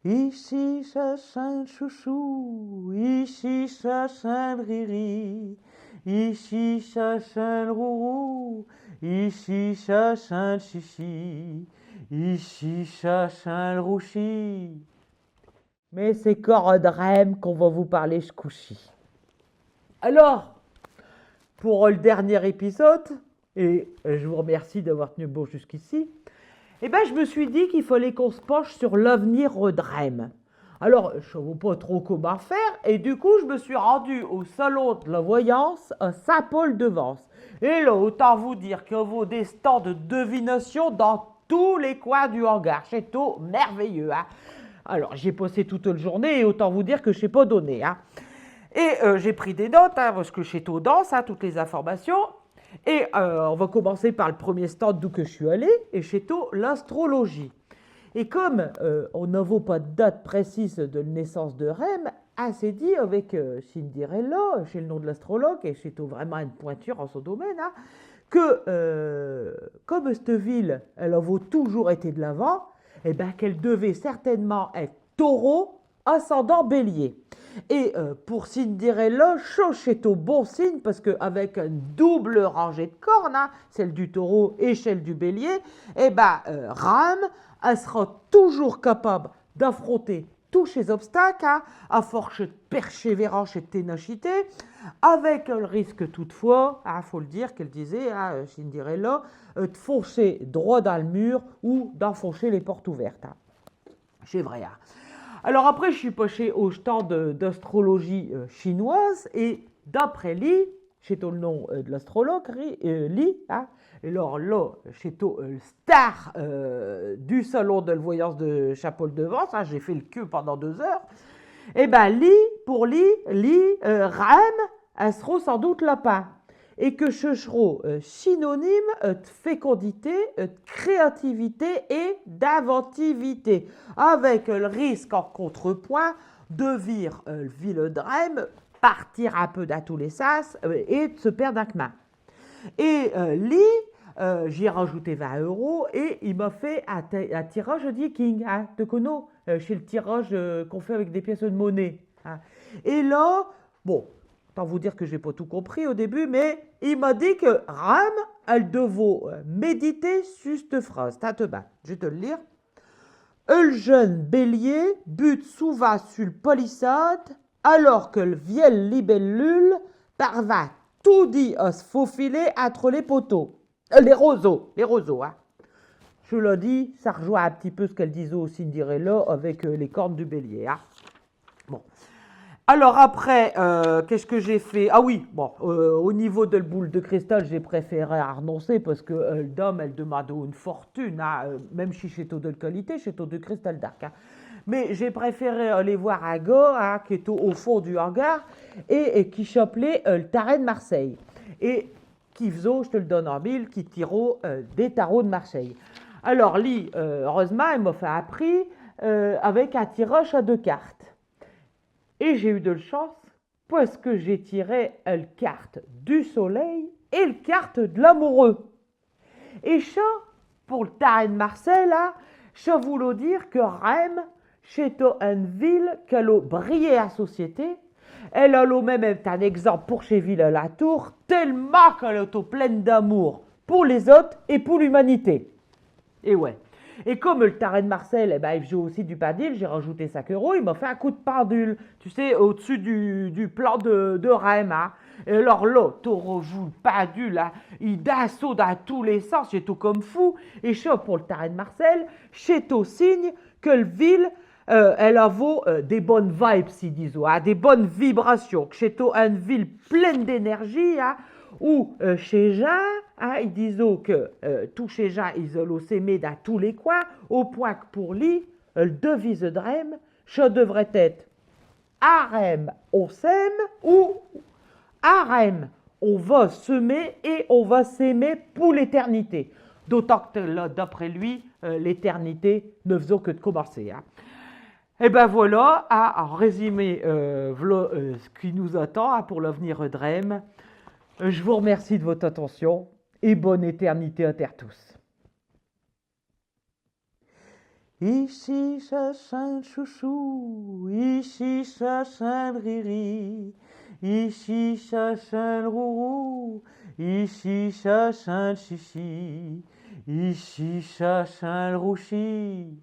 Ici chacun chouchou, ici chacun riri, ici chacun rourou, ici chacun chichi, ici chacun rouchi. Mais c'est Corodrem qu'on va vous parler ce coup-ci. Alors, pour le dernier épisode, et je vous remercie d'avoir tenu bon jusqu'ici, eh ben, je me suis dit qu'il fallait qu'on se penche sur l'avenir Redrem. Alors, je ne sais pas trop comment faire, et du coup, je me suis rendu au salon de la voyance à Saint-Paul-de-Vence. Et là, autant vous dire qu'il vaut des stands de divination dans tous les coins du hangar. C'est tout merveilleux, hein. Alors, j'ai passé toute la journée, et autant vous dire que je ne sais pas donner, hein. Et j'ai pris des notes, hein, parce que chez Todance, hein, toutes les informations. Et on va commencer par le premier stand d'où que je suis allé, et chez To, l'astrologie. Et comme on n'avait pas de date précise de naissance de Rem, elle s'est dit avec Cinderella, chez le nom de l'astrologue, et chez To vraiment une pointure en son domaine, hein, que comme cette ville, elle a toujours été de l'avant, et ben qu'elle devait certainement être taureau, ascendant bélier. Et pour Cinderella, chose est au bon signe parce qu'avec une double rangée de cornes, hein, celle du taureau et celle du bélier, eh ben, Ram, elle sera toujours capable d'affronter tous ces obstacles, hein, à force de persévérance et de ténacité, avec le risque toutefois, il faut le dire, qu'elle disait, hein, Cinderella, de foncer droit dans le mur ou d'enfoncer les portes ouvertes. Hein. C'est vrai. Hein. Alors après, je suis passé au stand d'astrologie chinoise et d'après Li, c'est le nom de l'astrologue, Li, hein, et alors là, c'est le star du salon de la voyance de Chapeau-de-Vence, hein, j'ai fait le queue pendant 2 heures, et bien Li, pour Li, Ram, elle sera sans doute lapin. Et que ce sera synonyme de fécondité, de créativité et d'inventivité, avec le risque en contrepoint de vire le Villedrem, partir un peu dans tous les sas et de se perdre un main. Et Lee, j'ai rajouté 20 euros et il m'a fait un tirage de King, hein, de Kono, chez le tirage qu'on fait avec des pièces de monnaie. Hein. Et là, bon, tant vous dire que j'ai pas tout compris au début, mais il m'a dit que Ram, elle devait méditer sur cette phrase. Je vais te le lire. Le jeune bélier bute souvent sur le palissade, alors que le vieil libellule parvint tout dit à se faufiler entre les poteaux. Les roseaux, hein. Je l'ai dit, ça rejoint un petit peu ce qu'elle disait au Cinderella avec les cornes du bélier, hein. Bon. Alors après, qu'est-ce que j'ai fait? Ah oui, bon, au niveau de la boule de cristal, j'ai préféré renoncer parce que le dame, elle demande une fortune, hein, même si c'est de qualité, c'est de cristal d'arc. Hein. Mais j'ai préféré aller voir un gars hein, qui est au fond du hangar et qui s'appelait le tarot de Marseille. Et qui faisait, je te le donne en mille, qui tirait des tarots de Marseille. Alors, lui, heureusement, il m'a fait un prix avec un tirage à 2 cartes. Et j'ai eu de la chance parce que j'ai tiré la carte du soleil et la carte de l'amoureux. Et ça, pour le tarot de Marseille, là, ça voulait dire que Rem, c'est une ville qui a brillé à la société. Elle a même être un exemple pour chez Ville-la-Tour, tellement qu'elle est pleine d'amour pour les autres et pour l'humanité. Et ouais. Et comme le taré de Marseille, eh ben, il joue aussi du padil, j'ai rajouté 5 euros, il m'a fait un coup de pendule, tu sais, au-dessus du plan de Rem. Hein. Et alors là, taureau joue le pendule, hein, il d'assaut dans tous les sens, j'ai tout comme fou. Et ça, pour le taré de Marseille, c'est au signe que le ville, elle a des bonnes vibes, si disons, hein, des bonnes vibrations, que c'est une ville pleine d'énergie, hein, où chez Jean, hein, ils disent que tous chez Jean, ils ont s'aimer dans tous les coins, au point que pour lui, le devise de Rem, ça devrait être Harem, on s'aime ou Harem, on va semer et on va s'aimer pour l'éternité. D'autant que là, d'après lui, l'éternité ne faisait que de commencer. Hein. Et ben voilà, en résumé, voilà, ce qui nous attend hein, pour l'avenir de Rem. Je vous remercie de votre attention et bonne éternité à terre tous. Ici chacun chouchou, ici chacun riri, ici chacun rourou, ici chacun chichi, ici chacun rouchi.